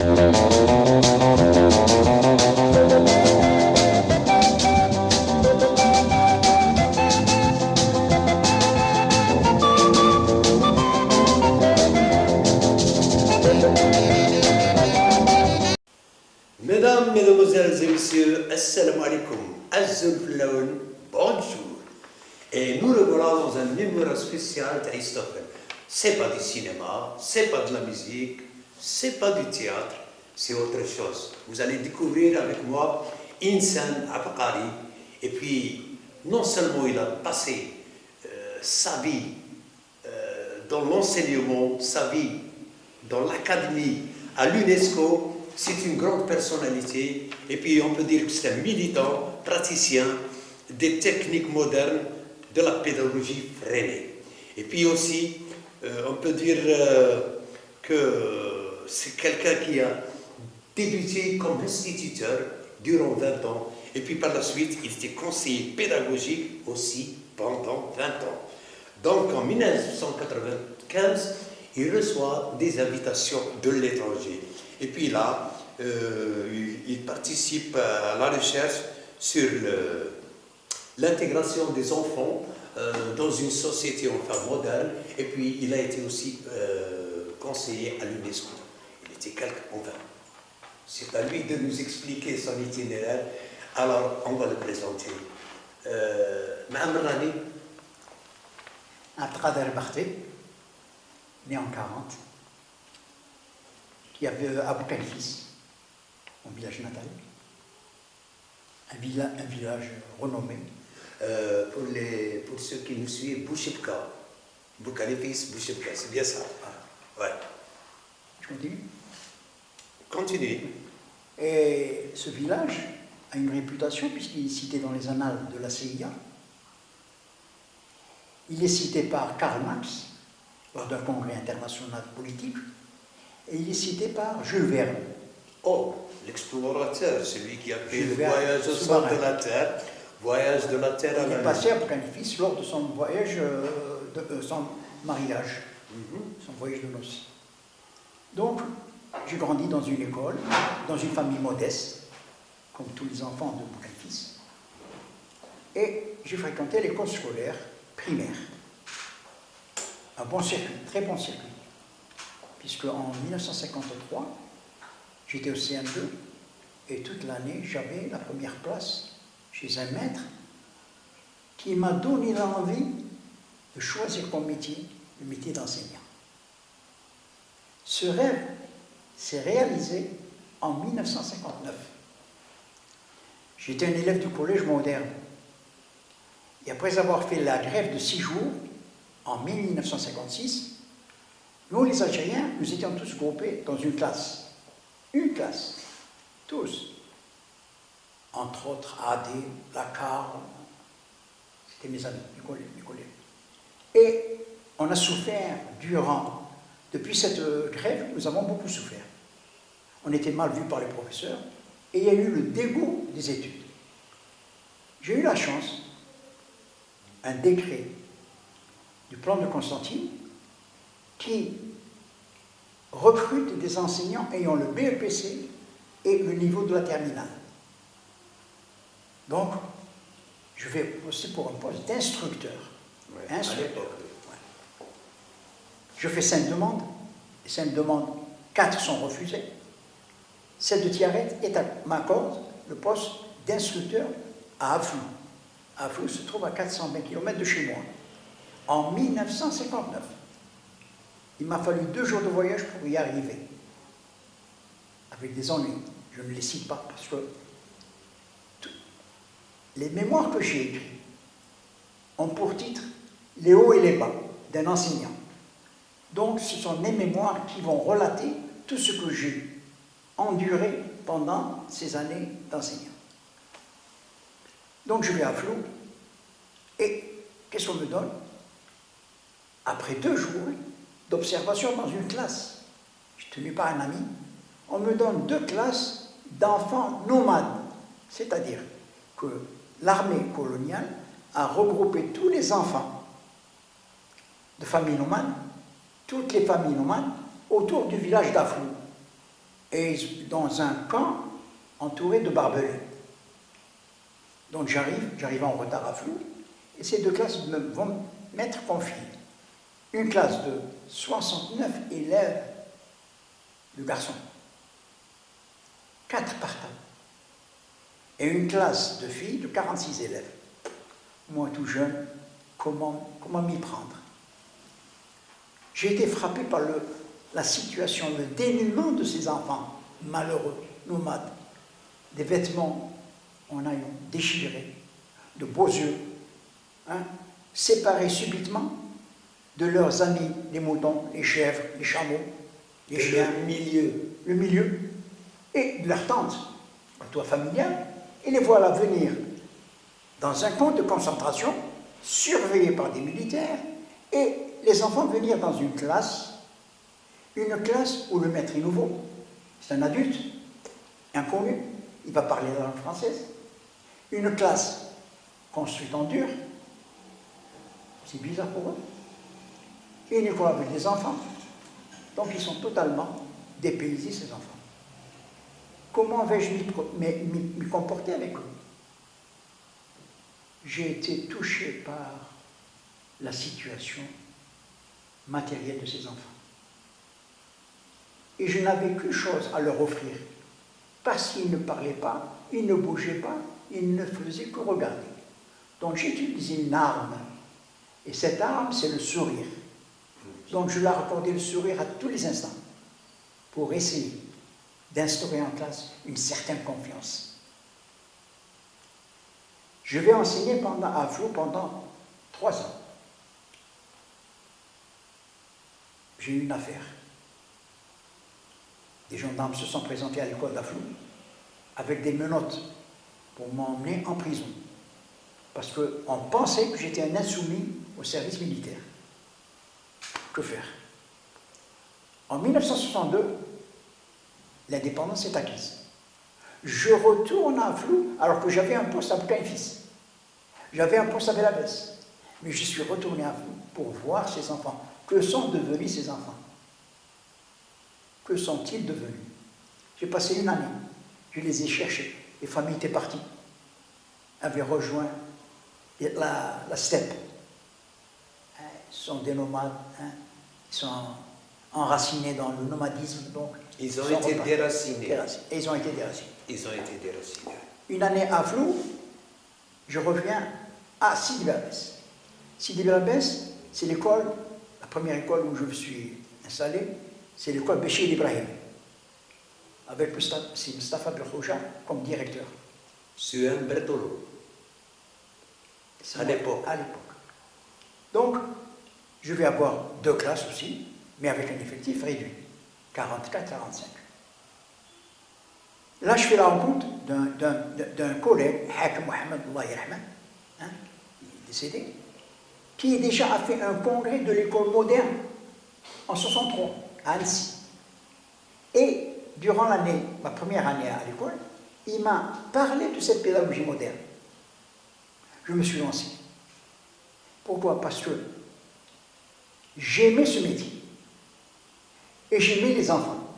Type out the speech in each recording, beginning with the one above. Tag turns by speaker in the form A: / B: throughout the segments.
A: Mesdames, Mesdemoiselles et Messieurs, Assalamu alaikum, Azul Flaoun, bonjour. Et nous revoilà dans un numéro spécial d'Aristophane. C'est pas du cinéma, c'est pas de la musique, c'est pas du théâtre, c'est autre chose. Vous allez découvrir avec moi Insan Abqari. Et puis, non seulement il a passé sa vie dans l'enseignement, sa vie dans l'académie, à l'UNESCO, c'est une grande personnalité, et puis on peut dire que c'est un militant, praticien des techniques modernes de la pédagogie freinée. Et puis aussi, on peut dire que c'est quelqu'un qui a débuté comme instituteur durant 20 ans, et puis par la suite, il était conseiller pédagogique aussi pendant 20 ans. Donc en 1995, il reçoit des invitations de l'étranger. Et puis là, il participe à la recherche sur l'intégration des enfants dans une société enfin moderne. Et puis, il a été aussi conseiller à l'UNESCO. Il était enfin, c'est à lui de nous expliquer son itinéraire. Alors, on va le présenter. Mohamed Rani.
B: Abdelkader Barté, né en 40, qui avait Abou Kalfis, mon village natal, un village renommé.
A: Pour ceux qui nous suivent, Bouchibka, Boukalifis, Bouchibka, c'est bien ça. Ouais.
B: Je continue.
A: Continue.
B: Et ce village a une réputation puisqu'il est cité dans les annales de la CIA. Il est cité par Karl Marx lors d'un congrès international politique et il est cité par Jules Verne.
A: Oh, l'explorateur, celui qui a fait le voyage au centre de la Terre, voyage de la Terre à la Lune.
B: Il est passé à Boukalifis lors de son voyage, son mariage, son voyage de noces. Donc, j'ai grandi dans une école, dans une famille modeste, comme tous les enfants de Boukalifis, et j'ai fréquenté l'école scolaire primaire. Un bon circuit, très bon circuit, puisque en 1953, j'étais au CM2 et toute l'année, j'avais la première place chez un maître qui m'a donné l'envie de choisir comme métier le métier d'enseignant. Ce rêve s'est réalisé en 1959. J'étais un élève du collège moderne. Et après avoir fait la grève de 6 jours, en 1956, nous les Algériens, nous étions tous groupés dans une classe. Une classe. Tous. Entre autres, Adé, Lakar, c'était mes amis, mes collègues. Et on a souffert depuis cette grève, nous avons beaucoup souffert. On était mal vus par les professeurs et il y a eu le dégoût des études. J'ai eu la chance, un décret du plan de Constantine qui recrute des enseignants ayant le BEPC et le niveau de la terminale. Donc, je vais poster pour un poste d'instructeur.
A: Ouais,
B: instructeur. Ouais. Je fais 5 demandes, et 5 demandes, 4 sont refusées. Celle de Tiaret m'accorde le poste d'instructeur à Aflou. Aflou se trouve à 420 km de chez moi. En 1959. Il m'a fallu 2 jours de voyage pour y arriver. Avec des ennuis. Je ne les cite pas parce que les mémoires que j'ai écrites ont pour titre les hauts et les bas d'un enseignant. Donc ce sont les mémoires qui vont relater tout ce que j'ai enduré pendant ces années d'enseignant. Donc je vais à Flou et qu'est-ce qu'on me donne? Après 2 jours d'observation dans une classe, je suis tenu par un ami, on me donne 2 classes d'enfants nomades, c'est-à-dire que l'armée coloniale a regroupé tous les enfants de familles nomades, toutes les familles nomades, autour du village d'Aflou. et dans un camp entouré de barbelés. Donc j'arrive en retard à Flou, et ces deux classes vont m'être confiées. Une classe de 69 élèves de garçons, 4 par table, et une classe de filles de 46 élèves. Moi, tout jeune, comment m'y prendre? J'ai été frappé par la situation, le dénuement de ces enfants malheureux, nomades, des vêtements en haillons déchirés, de beaux yeux, séparés subitement de leurs amis, les moutons, les chèvres, les chameaux, les chiens, le milieu, et de leur tante, un toit familial, et les voilà venir dans un camp de concentration, surveillés par des militaires, et les enfants venir dans une classe où le maître est nouveau, c'est un adulte, inconnu, il va parler la langue française, une classe construite en dur, c'est bizarre pour eux, et une école avec des enfants, donc ils sont totalement dépaysés, ces enfants. Comment vais-je m'y comporter avec eux? J'ai été touché par la situation matérielle de ces enfants. Et je n'avais qu'une chose à leur offrir, parce qu'ils ne parlaient pas, ils ne bougeaient pas, ils ne faisaient que regarder. Donc j'ai utilisé une arme, et cette arme, c'est le sourire. Donc je leur accordais le sourire à tous les instants, pour essayer d'instaurer en classe une certaine confiance. Je vais enseigner à Flou pendant 3 ans. J'ai eu une affaire. Des gendarmes se sont présentés à l'école d'Aflou avec des menottes pour m'emmener en prison. Parce qu'on pensait que j'étais un insoumis au service militaire. Que faire? En 1962, l'indépendance est acquise. Je retourne à Flou alors que j'avais un poste à Boucaï-Fils. J'avais un poste à Belabès. Mais je suis retourné à Flou pour voir ces enfants. Que sont devenus ces enfants? Que sont-ils devenus? J'ai passé une année. Je les ai cherchés. Les familles étaient parties. Avaient rejoint la steppe. Ils sont des nomades. Ils sont enracinés dans le nomadisme. Donc,
A: ils ont été déracinés.
B: Et ils ont été déracinés.
A: Ils ont été déracinés.
B: Une année à Flou, je reviens à Sidi Belabès. Sidi Belabès, c'est l'école, la première école où je me suis installé, c'est l'école Béchir Ibrahim, avec Mustafa Belkhouja comme directeur.
A: C'est un Bertolo. À l'époque.
B: Donc, je vais avoir 2 classes aussi, mais avec un effectif réduit, 44-45. Là, je fais la rencontre d'un collègue, Hakim Mohamed, Allah yarhamah, il est décédé, qui déjà a fait un congrès de l'école moderne en 63 à Annecy. Et durant l'année, ma première année à l'école, il m'a parlé de cette pédagogie moderne. Je me suis lancé. Pourquoi? Parce que j'aimais ce métier. Et j'aimais les enfants.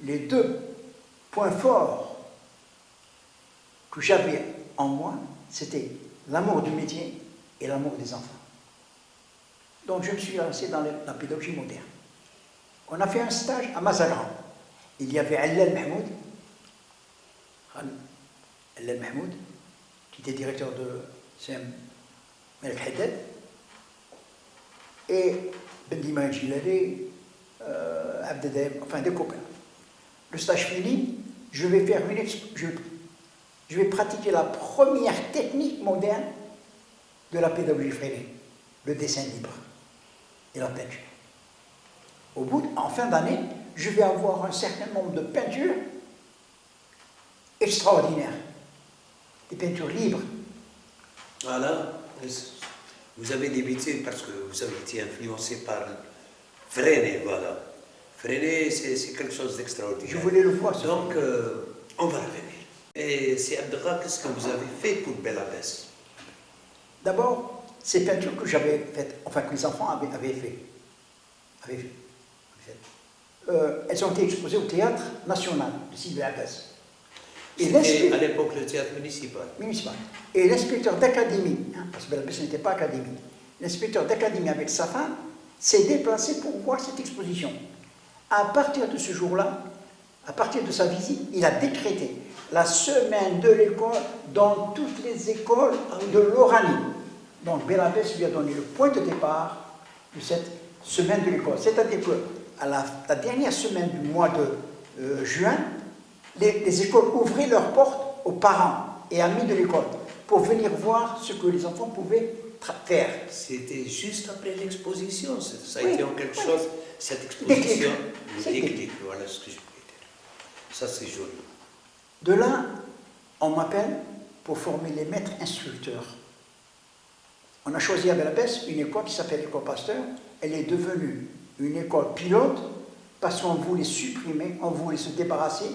B: Les 2 points forts que j'avais en moi, c'était l'amour du métier et l'amour des enfants. Donc je me suis lancé dans la pédagogie moderne. On a fait un stage à Mazagran. Il y avait Allal Mahmoud, qui était directeur de CM Melk Haddad, et Bendima Jilali, Abdedem, enfin des copains. Le stage fini, je vais pratiquer la première technique moderne de la pédagogie freinée, le dessin libre et la peinture. En fin d'année, je vais avoir un certain nombre de peintures extraordinaires, des peintures libres.
A: Voilà, vous avez débuté parce que vous avez été influencé par Freinet, voilà. Freinet, c'est quelque chose d'extraordinaire.
B: Je voulais le voir.
A: Donc, on va revenir. Et c'est Abdelra, qu'est-ce que vous avez fait pour Belabès?
B: D'abord, ces peintures que j'avais faites, enfin que les enfants avaient fait. elles ont été exposées au Théâtre National de Sidi Abbas.
A: C'était à l'époque le théâtre municipal.
B: Et l'inspecteur d'académie, parce que Belabès n'était pas académie, l'inspecteur d'académie avec sa femme s'est déplacé pour voir cette exposition. À partir de ce jour-là, à partir de sa visite, il a décrété la semaine de l'école dans toutes les écoles de l'Oranie. Donc Belabès lui a donné le point de départ de cette semaine de l'école. C'est-à-dire qu'à la dernière semaine du mois de juin, les écoles ouvraient leurs portes aux parents et amis de l'école pour venir voir ce que les enfants pouvaient faire.
A: C'était juste après l'exposition, ça a été en quelque chose, cette exposition, le déclic, voilà ce que je voulais dire. Ça c'est joli.
B: De là, on m'appelle pour former les maîtres instructeurs. On a choisi à Belabès une école qui s'appelle l'école Pasteur. Elle est devenue une école pilote parce qu'on voulait supprimer, on voulait se débarrasser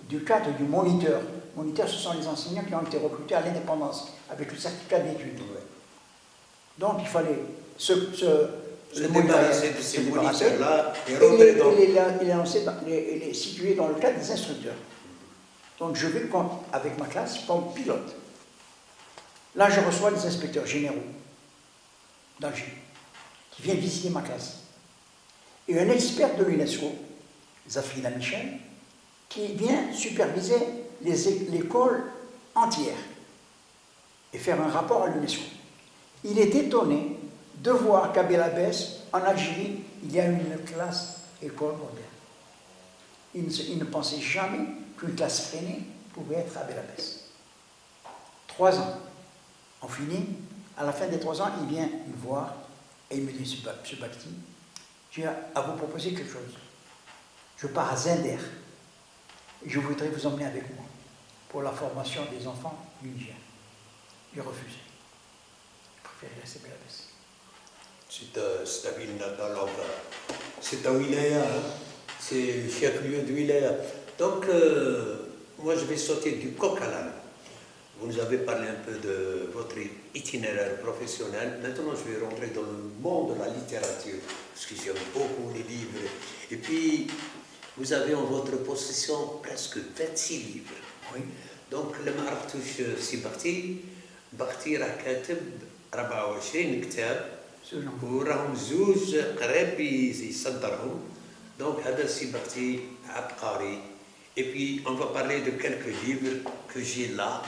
B: du cadre du moniteur. Moniteurs, ce sont les enseignants qui ont été recrutés à l'indépendance avec le certificat d'études. Ouais. Donc il fallait se
A: débarrasser de ces moniteurs-là et
B: les situer dans le cadre des instructeurs. Donc je vais avec ma classe comme pilote. Là, je reçois les inspecteurs généraux d'Alger qui viennent visiter ma classe. Et un expert de l'UNESCO, Zafrina Michel, qui vient superviser l'école entière et faire un rapport à l'UNESCO. Il est étonné de voir qu'à Belabès, en Algérie, il y a une classe école moderne. Il ne pensait jamais qu'une classe freinée pouvait être à Belabès. 3 ans. On finit. À la fin des 3 ans, il vient me voir et il me dit, M. Bakhti, j'ai à vous proposer quelque chose. Je pars à Zinder. Je voudrais vous emmener avec moi pour la formation des enfants du Niger. J'ai refusé. Je préfère rester Belabès.
A: C'est ta ville natale, c'est un wilaya, c'est le chef-lieu de wilaya. Donc, moi je vais sauter du coq à l'âne. Vous nous avez parlé un peu de votre itinéraire professionnel. Maintenant, je vais rentrer dans le monde de la littérature, parce que j'aime beaucoup les livres. Et puis, vous avez en votre possession presque 26 livres.
B: Oui.
A: Donc, لما عرفتوش سي بختي راه كاتب 24 كتاب وراهم زوج قريب يصدرهم. Donc, هذا سي بختي عبقري. Et puis, on va parler de quelques livres que j'ai là.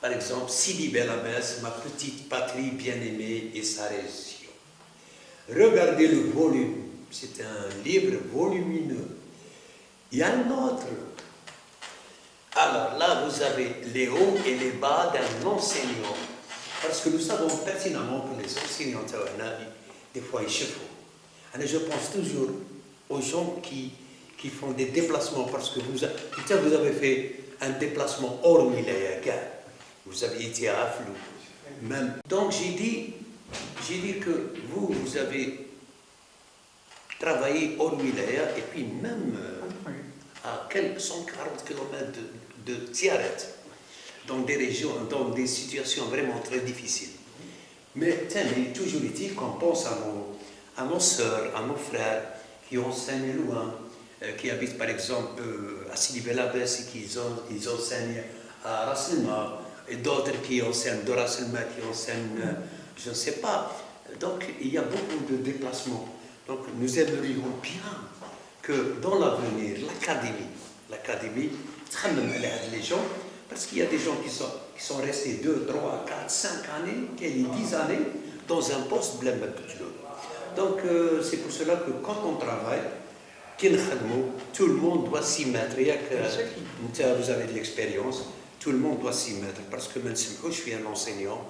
A: Par exemple, Sidi Belabès, ma petite patrie bien-aimée et sa région. Regardez le volume, c'est un livre volumineux. Il y a un autre. Alors là, vous avez les hauts et les bas d'un enseignant. Parce que nous savons pertinemment que les enseignants, des fois, ils chevaux. Je pense toujours aux gens qui font des déplacements, parce que vous avez fait un déplacement hors wilaya. Vous avez été à Aflou. Même. Donc j'ai dit que vous avez travaillé hors wilaya et puis même à quelques 140 km de Tiaret, dans des régions, dans des situations vraiment très difficiles. Mais toujours est-il qu'on pense à nos sœurs, à nos frères qui enseignent loin, qui habitent par exemple à Sidi Belabès et qui enseignent à Rasselma, et d'autres qui enseignent de Rasselma, qui enseignent, je ne sais pas. Donc il y a beaucoup de déplacements. Donc nous aimerions bien que dans l'avenir, l'académie, les gens, parce qu'il y a des gens qui sont restés 2, 3, 4, 5 années, 10 années, dans un poste blême. Donc c'est pour cela que quand on travaille, tout le monde doit s'y mettre. Vous avez de l'expérience, tout le monde doit s'y mettre, parce que même si je suis un enseignant,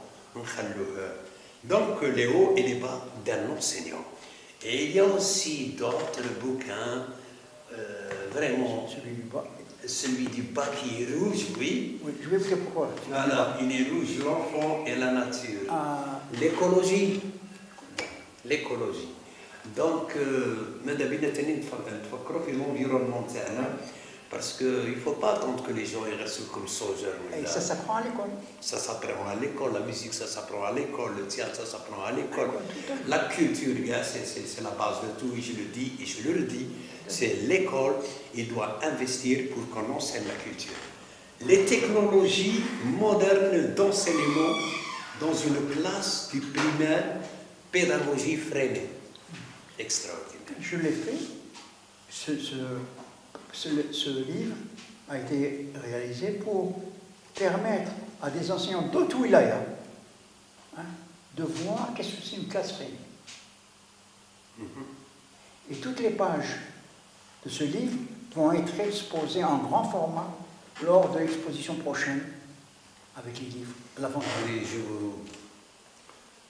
A: donc les hauts et les bas d'un enseignant. Et il y a aussi d'autres bouquins, vraiment, celui du bas qui est rouge, oui.
B: Oui, je vais vous dire pourquoi.
A: Voilà, il est rouge, l'enfant et la nature. L'écologie. Donc, ماذا بينا تاني نتفكروا في الانفيرونمون تاعنا Parce qu'il ne faut pas attendre que les gens ils restent comme soldiers.
B: Et ça s'apprend à l'école.
A: Ça s'apprend à l'école, la musique ça s'apprend à l'école, le théâtre ça s'apprend à l'école.
B: Tout à fait.
A: La culture, gars, c'est la base de tout, et je le dis, et je le redis, c'est l'école, il doit investir pour qu'on enseigne la culture. Les technologies modernes d'enseignement dans une classe du primaire, pédagogie freinée. Extraordinaire.
B: Je l'ai fait. Ce livre a été réalisé pour permettre à des enseignants d'autres wilayas de voir qu'est-ce que c'est une classe freinée. Et toutes les pages de ce livre vont être exposées en grand format lors de l'exposition prochaine avec les livres de la Fondation.
A: Oui,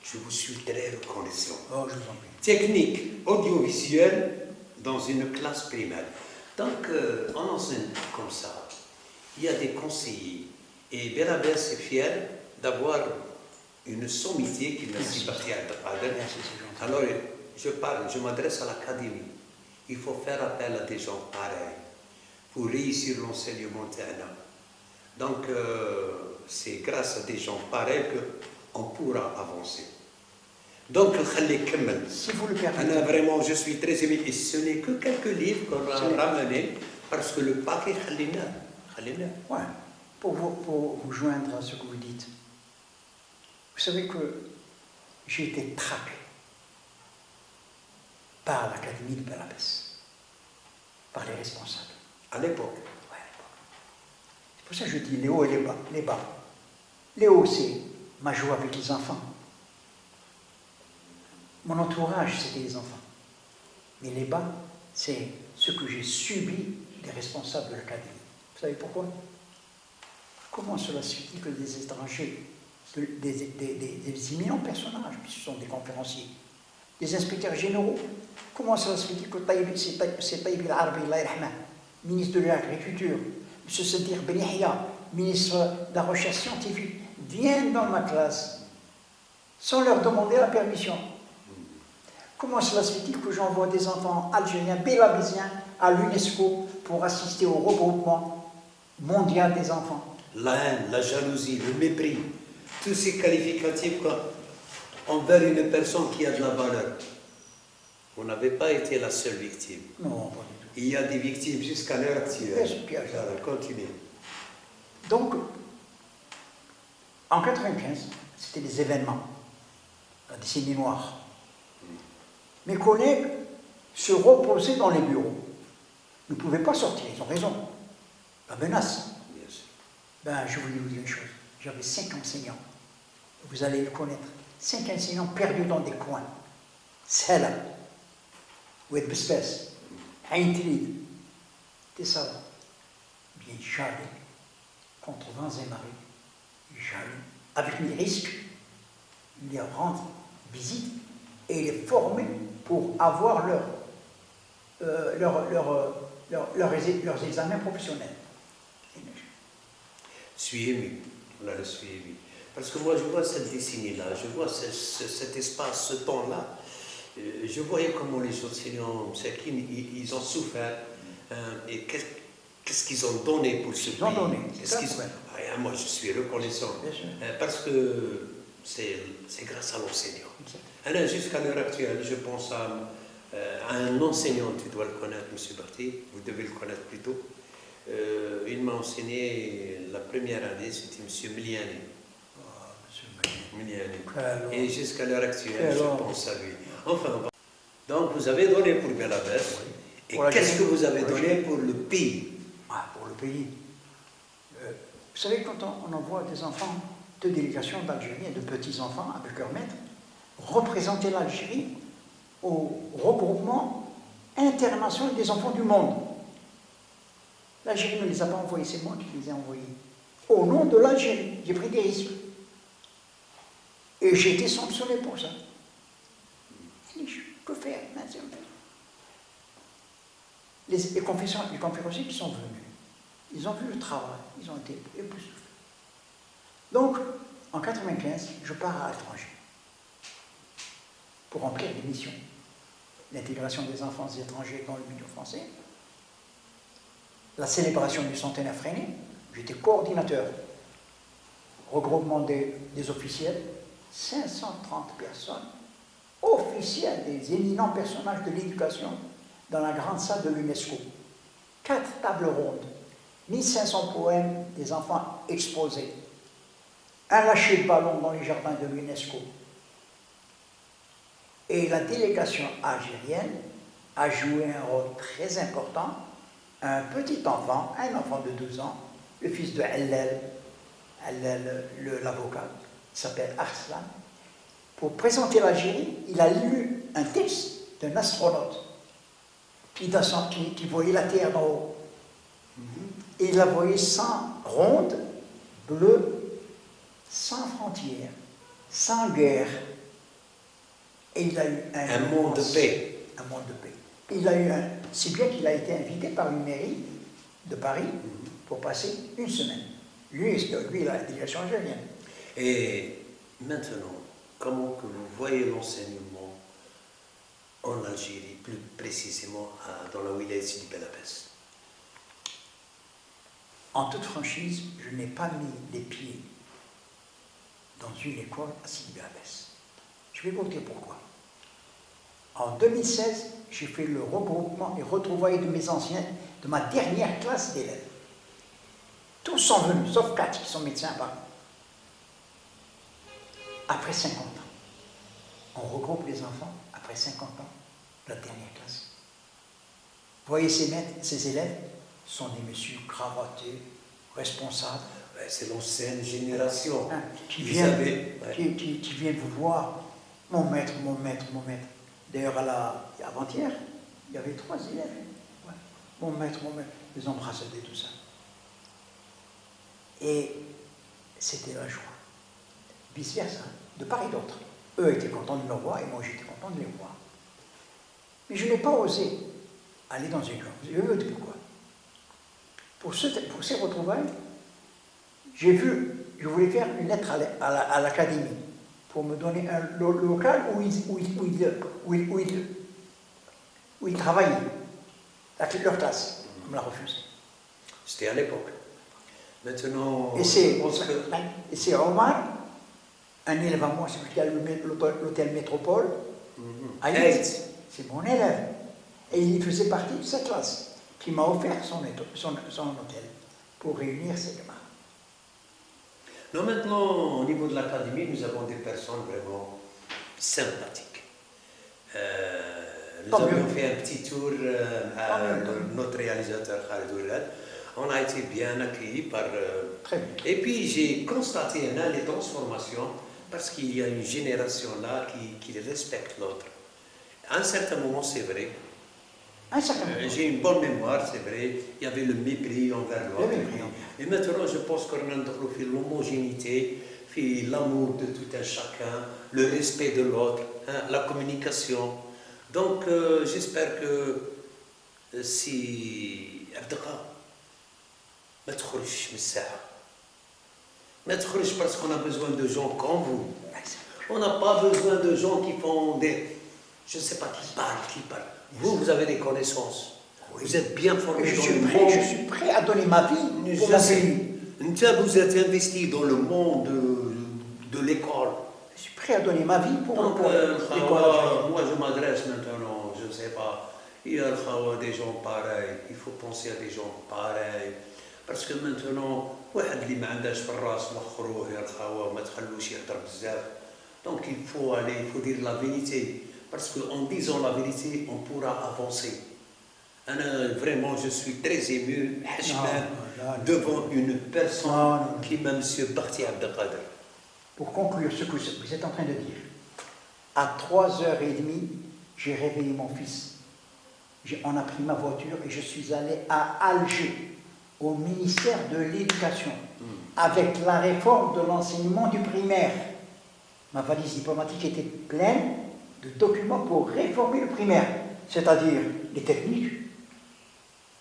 A: je vous suis très reconnaissant.
B: Oh, je vous en prie.
A: Technique audiovisuelle dans une classe primaire. Donc, on enseigne comme ça. Il y a des conseillers. Et Belabès est fier d'avoir une sommité qui n'a si pas à Alors, je m'adresse à l'académie. Il faut faire appel à des gens pareils pour réussir l'enseignement terrain. Donc, c'est grâce à des gens pareils qu'on pourra avancer. Donc,
B: si vous le permettez.
A: Vraiment, je suis très ému. Et ce n'est que quelques livres qu'on a ramenés parce que le paquet,
B: Ouais, pour vous joindre à ce que vous dites. Vous savez que j'ai été traqué par l'Académie de Belabès, par les responsables.
A: À l'époque.
B: Ouais, à l'époque. C'est pour ça que je dis les hauts et les bas. Les bas. Les hauts, c'est ma joie avec les enfants. Mon entourage, c'était les enfants. Mais les bas, c'est ce que j'ai subi des responsables de l'Académie. Vous savez pourquoi? Comment cela se fait que des étrangers, des éminents personnages, puis ce sont des conférenciers, des inspecteurs généraux, comment cela se fait que c'est Taïb el-Arabi, ministre de l'Agriculture, M. Sadiq Ben Yahya, ministre de la Recherche scientifique, viennent dans ma classe sans leur demander la permission? Comment cela se fait-il que j'envoie des enfants algériens, bélabésiens à l'UNESCO pour assister au regroupement mondial des enfants?
A: La haine, la jalousie, le mépris, tous ces qualificatifs envers une personne qui a de la valeur. Vous n'avez pas été la seule victime.
B: Non, pas du tout.
A: Il y a des victimes jusqu'à l'heure actuelle. Continuez.
B: Donc, en 1995, c'était des événements, la décennie noire. Mes collègues se reposaient dans les bureaux. Ils ne pouvaient pas sortir, ils ont raison. La menace. Ben, je voulais vous dire une chose. J'avais 5 enseignants. Vous allez le connaître. 5 enseignants perdus dans des coins. Sela, Oued Bespes, Ain Trid. C'était ça. Bien, j'allais contre vents et marées. J'allais, avec mes risques, les rendre visite et les former pour avoir leurs examens professionnels.
A: Je suis ému. Là, je suis ému. Parce que moi, je vois cette décennie-là, je vois cet espace, ce temps-là. Je voyais comment les enseignants, ils ont souffert. Et qu'est-ce qu'ils ont donné pour ce pays? Moi, je suis reconnaissant. Parce que c'est grâce à l'enseignant. Jusqu'à l'heure actuelle, je pense à un enseignant, tu dois le connaître, M. Barty, vous devez le connaître plutôt. Il m'a enseigné la première année, c'était M. Miliani. Et jusqu'à l'heure actuelle, je pense à lui. Enfin, donc vous avez donné pour Belabès. Et qu'est-ce que vous avez donné pour le pays?
B: Pour le pays. Vous savez, quand on envoie des enfants de délégation d'Algérie et de petits-enfants avec leur maître, représenter l'Algérie au regroupement international des enfants du monde. L'Algérie ne les a pas envoyés, c'est moi qui les ai envoyés. Au nom de l'Algérie, j'ai pris des risques. Et j'ai été sanctionné pour ça. Que faire? Les conférenciers qui sont venus, ils ont vu le travail, ils ont été époustouflés. Donc, en 1995, je pars à l'étranger pour remplir des missions. L'intégration des enfants étrangers dans le milieu français, la célébration du centenaire freiné, j'étais coordinateur. Regroupement des officiels, 530 personnes, officiels, des éminents personnages de l'éducation, dans la grande salle de l'UNESCO. 4 tables rondes, 1500 poèmes des enfants exposés, un lâcher de ballon dans les jardins de l'UNESCO. Et la délégation algérienne a joué un rôle très important. Un petit enfant, un enfant de 12 ans, le fils de Allel, l'avocat, il s'appelle Arslan. Pour présenter l'Algérie, il a lu un texte d'un astronaute qui voyait la Terre d'en haut. Et il la voyait sans ronde, bleue, sans frontières, sans guerre. Et il a eu
A: un monde de paix.
B: Un monde de paix. Il a eu si bien qu'il a été invité par une mairie de Paris pour passer une semaine. Lui, il a la délégation algérienne.
A: Et maintenant, comment que vous voyez l'enseignement en Algérie, plus précisément dans la wilaya de Sidi Bel Abbès?
B: En toute franchise, je n'ai pas mis les pieds dans une école à Sidi Bel Abbès. Je vais vous dire pourquoi. En 2016, j'ai fait le regroupement et retrouvailles de mes anciens, de ma dernière classe d'élèves. Tous sont venus, sauf 4 qui sont médecins à Paris. Après 50 ans. On regroupe les enfants après 50 ans, la dernière classe. Vous voyez, ces élèves sont des messieurs cravatés, responsables.
A: C'est l'ancienne génération.
B: Qui viennent vous voir. Mon maître. D'ailleurs, avant-hier, il y avait 3 élèves. Ouais. Mon maître, les embrassades et tout ça. Et c'était la joie. Vice-versa, de part et d'autre. Eux étaient contents de me voir et moi j'étais content de les voir. Mais je n'ai pas osé aller dans une classe. Je veux dire pourquoi. Pour ces retrouvailles, je voulais faire une lettre à l'académie pour me donner un local où ils travaillaient, leur classe. On me l'a refusé.
A: C'était à l'époque. Maintenant,
B: et c'est Omar, un élève à moi, celui qui a l'hôtel Métropole, c'est mon élève. Et il faisait partie de sa classe, qui m'a offert son hôtel pour réunir ses gamins.
A: Non, maintenant, au niveau de l'académie, nous avons des personnes vraiment sympathiques. Nous avions fait un petit tour à notre réalisateur Khaled Oulad. On a été bien accueillis par... Et puis j'ai constaté les transformations parce qu'il y a une génération là qui respecte l'autre. À un certain moment, c'est vrai. J'ai une bonne mémoire, c'est vrai. Il y avait le mépris envers l'autre. Et maintenant, je pense qu'on a fait l'homogénéité, fait l'amour de tout un chacun, le respect de l'autre, la communication. Donc, j'espère que si... ما تخرجش من الساحة ما تخرجش parce qu'on a besoin de gens comme vous. On n'a pas besoin de gens qui font des... Je ne sais pas, qui parlent. Vous avez des connaissances. Vous êtes bien formés dans le monde.
B: Je suis prêt à donner ma vie pour mon pays.
A: Vous êtes investi dans le monde de l'école.
B: Je suis prêt à donner ma vie pour l'école.
A: Moi, je m'adresse maintenant, je ne sais pas. Il y a des gens pareils. Il faut penser à des gens pareils. Parce que maintenant, واحد اللي ما عندهاش في الراس وخروه يا الخوا ما تخلوش يهضر بزاف. Donc il faut dire la vérité. Parce qu'en disant la vérité, on pourra avancer. Vraiment, je suis très ému devant une personne qui m'a M. Barti Abdelkader.
B: Pour conclure ce que vous êtes en train de dire, à 3h30, j'ai réveillé mon fils. On a pris ma voiture et je suis allé à Alger, au ministère de l'Éducation, avec la réforme de l'enseignement du primaire. Ma valise diplomatique était pleine de documents pour réformer le primaire, c'est-à-dire les techniques,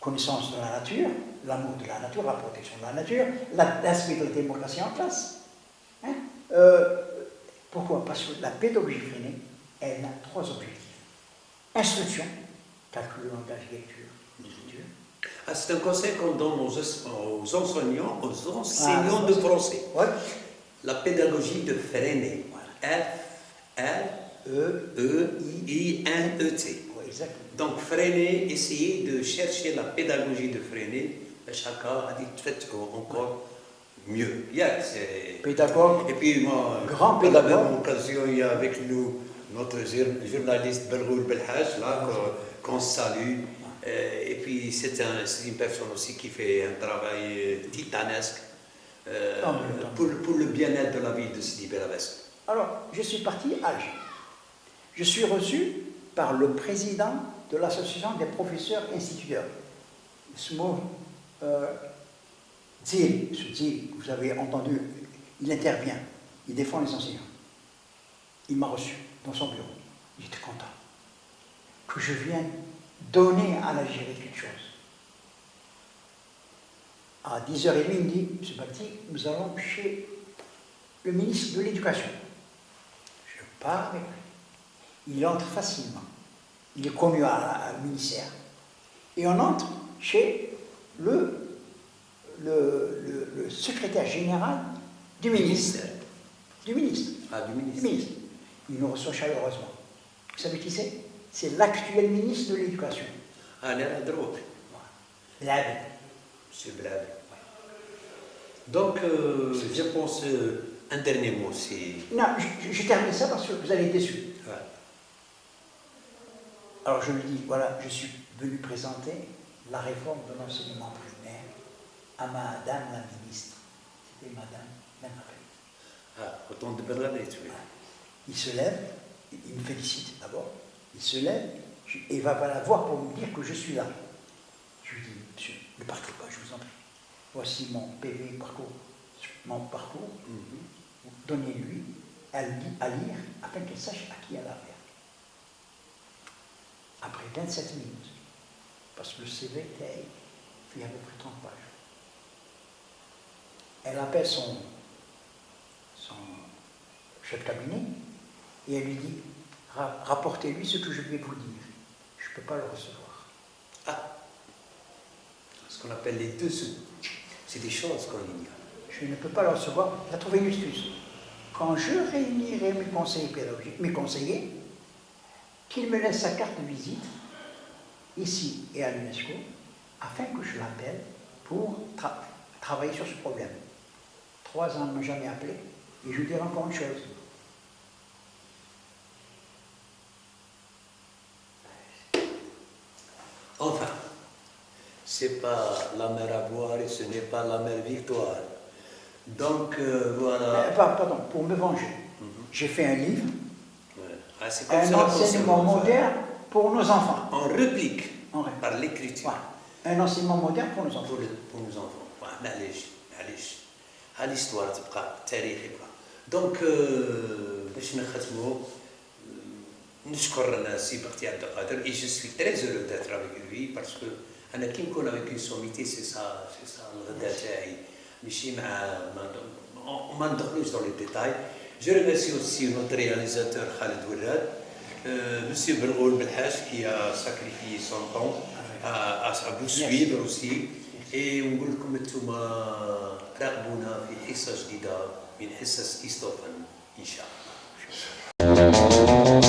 B: connaissance de la nature, l'amour de la nature, la protection de la nature, l'aspect de la démocratie en classe. Pourquoi? Parce que la pédagogie freinée, elle a 3 objectifs. Instruction, calcul, langage, lecture, l'écriture.
A: C'est un conseil qu'on donne aux enseignants de français.
B: Ouais.
A: La pédagogie de freiner. F-R-E-I-N-E-T.
B: Ouais, exactement.
A: Donc freiner, essayer de chercher la pédagogie de freiner. Chacun a dit encore mieux. Yeah, c'est...
B: Pédagogue.
A: Et puis moi,
B: Grand
A: à la
B: pédagogue.
A: même occasion, il y a avec nous notre journaliste Belroul Belhaj, là, qu'on salue. Et puis c'est une personne aussi qui fait un travail titanesque pour le bien-être de la ville de Sidi Bel Abbès.
B: Alors, je suis parti à Alger. Je suis reçu par le président de l'association des professeurs instituteurs. Ce mot, Zil, vous avez entendu, il intervient, il défend les enseignants. Il m'a reçu dans son bureau. J'étais content que je vienne donner à l'Algérie quelque chose. À 10h30, il me dit, M. Bakti, nous allons chez le ministre de l'Éducation. Je pars avec lui. Il entre facilement. Il est connu à ministère. Et on entre chez le secrétaire général du ministre. Du ministre.
A: Ah, du ministre.
B: Du ministre. Il nous reçoit chaleureusement. Vous savez qui c'est? C'est l'actuel ministre de l'Éducation.
A: Ah, Léla Drouk.
B: Blabé.
A: Monsieur Blabé. Donc, je pense, un dernier mot, c'est...
B: Non, je termine ça parce que vous allez être déçus.
A: Ouais.
B: Alors je lui dis, voilà, je suis venu présenter la réforme de l'enseignement primaire à Madame la ministre. C'était Madame Benrabet.
A: Ah, autant de Benrabet, oui.
B: Il se lève, il me félicite d'abord, il se lève et il va la voir pour me dire que je suis là. Je lui dis, monsieur, ne partez pas, je vous en prie. Voici mon PV parcours, Donnez-lui à lire afin qu'elle sache à qui elle a affaire. Après 27 minutes, parce que le CV fait à peu près 30 pages. Elle appelle son chef de cabinet et elle lui dit, rapportez-lui ce que je vais vous dire. Je ne peux pas le recevoir.
A: Ah, ce qu'on appelle les dessous. C'est des choses qu'on ignore.
B: Je ne peux pas le recevoir. Il a trouvé une excuse. Quand je réunirai mes conseillers pédagogiques, mes conseillers, qu'il me laisse sa carte de visite, ici et à l'UNESCO, afin que je l'appelle pour travailler sur ce problème. 3 ans ne m'ont jamais appelé, et je lui dirai encore une chose.
A: Enfin, c'est pas la mer à boire et ce n'est pas la mer victoire. Donc, voilà.
B: Pardon, pour me venger, j'ai fait un livre,
A: Ah, c'est comme
B: un
A: ça
B: enseignement moderne pour nos enfants.
A: en réplique
B: En
A: par l'écriture.
B: Voilà. Un enseignement moderne pour nos enfants.
A: pour nos enfants. معليش l'histoire تبقى التاريخ يبقى. Donc باش نختموا نشكر سي بختي عبد القادر et je suis très heureux d'être avec lui parce que انا كي نكون avec une sommité c'est ça الغدا تاعي ماشي ما ندخلوش dans les détails. Je remercie aussi notre réalisateur Khaled Ouelad, monsieur Belroul Belhaj qui a sacrifié son temps à vous suivre aussi. Et ونقول لكم انتم راقبونا في حصه جديده من حصص إيستوفن ان شاء الله.